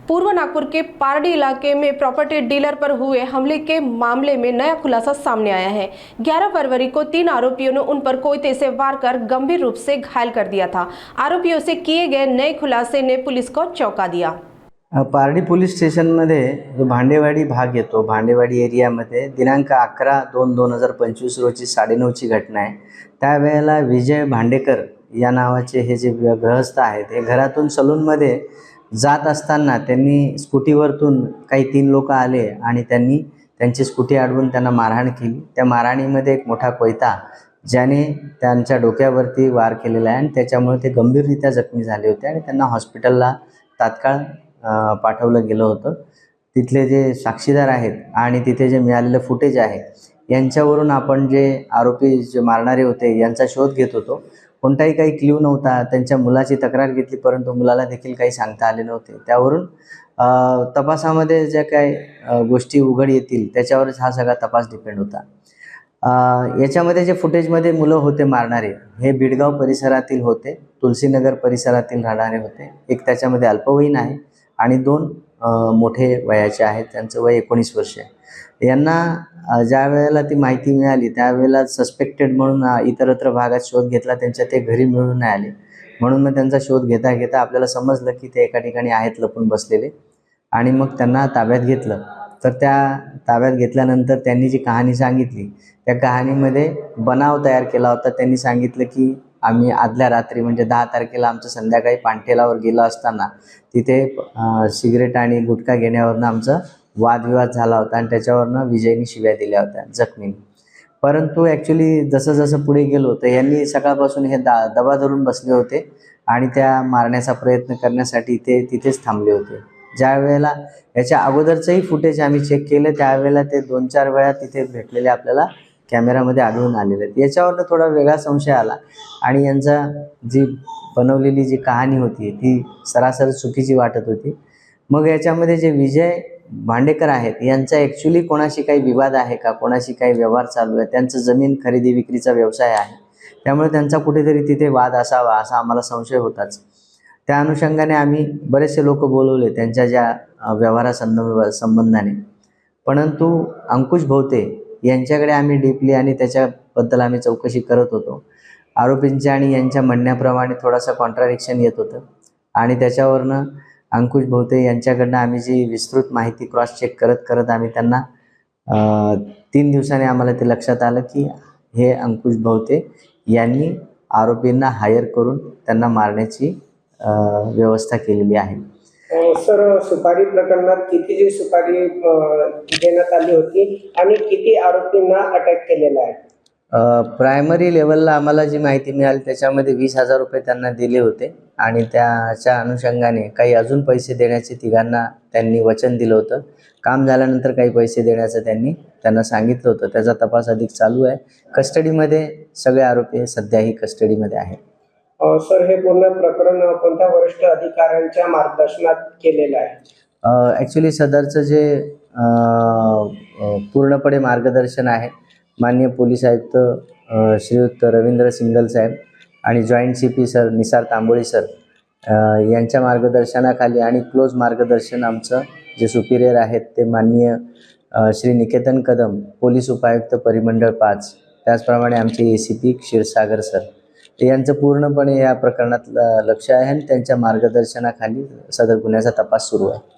पूर्व नागपुर के पारडी इलाके में प्रॉपर्टी डीलर पर हुए हमले के मामले में नया खुलासा सामने आया है। 11 फरवरी को 3 आरोपियों ने उन पर कोयते से वार कर गंभीर रूप से घायल कर दिया था। आरोपियों से किए गए नए खुलासे ने पुलिस को चौंका दिया। पारडी पोलीस स्टेशनमध्ये जो भांडेवाडी भाग येतो, भांडेवाडी एरियामध्ये दिनांक 11/2/2025 रोजी 9:30ची घटना आहे। त्यावेळेला विजय भांडेकर या नावाचे हे जे गृहस्थ आहेत, हे घरातून सलूनमध्ये जात असताना त्यांनी स्कूटीवरतून काही 3 लोक आले आणि त्यांनी त्यांची स्कूटी अडवून त्यांना मारहाण केली। त्या मारहाणीमध्ये एक मोठा कोयता ज्याने त्यांच्या डोक्यावरती वार केलेला आहे आणि त्याच्यामुळे ते गंभीररित्या जखमी झाले होते आणि त्यांना हॉस्पिटलला तात्काळ पाठवलं गेलं होतं। तिथले जे साक्षीदार आहेत आणि तिथे जे मिळालेलं फुटेज आहे यांच्यावरून आपण जे आरोपी जे मारणारे होते यांचा शोध घेत होतो। कोणताही काही क्ल्यू नव्हता। त्यांच्या मुलाची तक्रार घेतली परंतु मुलाला देखील काही सांगता आले नव्हते। त्यावरून तपासामध्ये ज्या काही गोष्टी उघड येतील त्याच्यावरच हा सगळा तपास डिपेंड होता। याच्यामध्ये जे फुटेजमध्ये मुलं होते मारणारे हे बिडगाव परिसरातील होते, तुलसीनगर परिसरातील राहणारे होते। एक त्याच्यामध्ये अल्पवयीन आहे आणि 2 मोठे वयाचे आहेत, त्यांचं वय 19 वर्ष आहे। यांना ज्या वेळेला ती माहिती मिळाली त्यावेळेला सस्पेक्टेड म्हणून इतरत्र भागात शोध घेतला, त्यांच्या ते घरी मिळून नाही आले। म्हणून मग त्यांचा शोध घेता घेता आपल्याला समजलं की ते एका ठिकाणी आहेत लपून बसलेले आणि मग त्यांना ताब्यात घेतलं। तर त्या ताब्यात घेतल्यानंतर त्यांनी जी कहाणी सांगितली त्या कहाणीमध्ये बनाव तयार केला होता। त्यांनी सांगितलं की आम्ही आदल्या रात्री म्हणजे 10 तारखेला आमचं संध्याकाळी पानठेलावर गेलो असताना तिथे सिगरेट आणि गुटखा घेण्यावरून आमचा वादविवाद झाला होता आणि त्याच्यावरनं विजयनी शिव्या दिल्या होत्या जखमींनी। परंतु ॲक्च्युली जसं जसं पुढे गेलो तर यांनी सकाळपासून हे दबा धरून बसले होते आणि त्या मारण्याचा प्रयत्न करण्यासाठी ते तिथेच थांबले होते। ज्या वेळेला याच्या अगोदरचंही फुटेज आम्ही चेक केलं त्यावेळेला ते 2-4 वेळा तिथे भेटलेले आपल्याला कॅमेरामध्ये आढळून आलेले आहेत। याच्यावरनं थोडा वेगळा संशय आला आणि यांचा जी बनवलेली जी कहाणी होती ती सरासर चुकीची वाटत होती। मग याच्यामध्ये जे विजय भांडेकर आहेत यांचा ॲक्च्युली कोणाशी काही विवाद आहे का, कोणाशी काही व्यवहार चालू आहे, त्यांचं जमीन खरेदी विक्रीचा व्यवसाय आहे, त्यामुळे त्यांचा कुठेतरी तिथे वाद असावा असा आम्हाला संशय होताच। त्या अनुषंगाने आम्ही बरेचसे लोक बोलवले त्यांच्या ज्या व्यवहारासंबंधाने, परंतु अंकुश भोवते यांच्याकडे आम्ही डीपली आणि त्याच्याबद्दल आम्ही चौकशी करत होतो। आरोपींच्या आणि यांच्या म्हणण्याप्रमाणे थोडासा कॉन्ट्राडिक्शन येत होतं आणि त्याच्यावरनं अंकुश भोवते यांच्याकडनं आम्ही जी विस्तृत माहिती क्रॉस चेक करत करत आम्ही त्यांना 3 दिवसांनी आम्हाला ते लक्षात आलं की हे अंकुश भोवते यांनी आरोपींना हायर करून त्यांना मारण्याची व्यवस्था केलेली आहे। सर, सुपारी प्रकरणात किती सुपारी देण्यात आली होती आणि किती आरोपींना अटक केलेला आहे? प्रायमरी लेवलला आम्हाला जी माहिती मिळाली त्याच्यामध्ये 20,000 रुपये त्यांना दिले होते आणि त्याच्या अनुषंगाने काही अजून पैसे देण्याचे तिघांना त्यांनी वचन दिलं होतं। काम झाल्यानंतर काही पैसे देण्याचं त्यांना सांगितलं होतं। त्याचा तपास अधिक चालू आहे। कस्टडीमध्ये सगळे आरोपी सध्याही कस्टडीमध्ये आहेत। सर, हे पूर्ण प्रकरण कोणत्या वरिष्ठ अधिकाऱ्यांच्या मार्गदर्शनात केलेलं आहे? ॲक्च्युली सदरचं जे पूर्णपणे मार्गदर्शन आहे माननीय पोलीस आयुक्त श्रीयुक्त रवींद्र सिंगल साहेब आणि joint CP sir Nisar Tamboli sir यांच्या मार्गदर्शनाखाली आणि क्लोज मार्गदर्शन आमचं जे सुपिरियर आहेत ते माननीय श्री निकेतन कदम पोलीस उपायुक्त परिमंडळ 5, त्याचप्रमाणे आमचे ACP क्षीरसागर सर यांचं पूर्णपणे या प्रकरणात लक्ष आहे आणि त्यांच्या मार्गदर्शनाखाली सदर गुन्ह्याचा तपास सुरू आहे।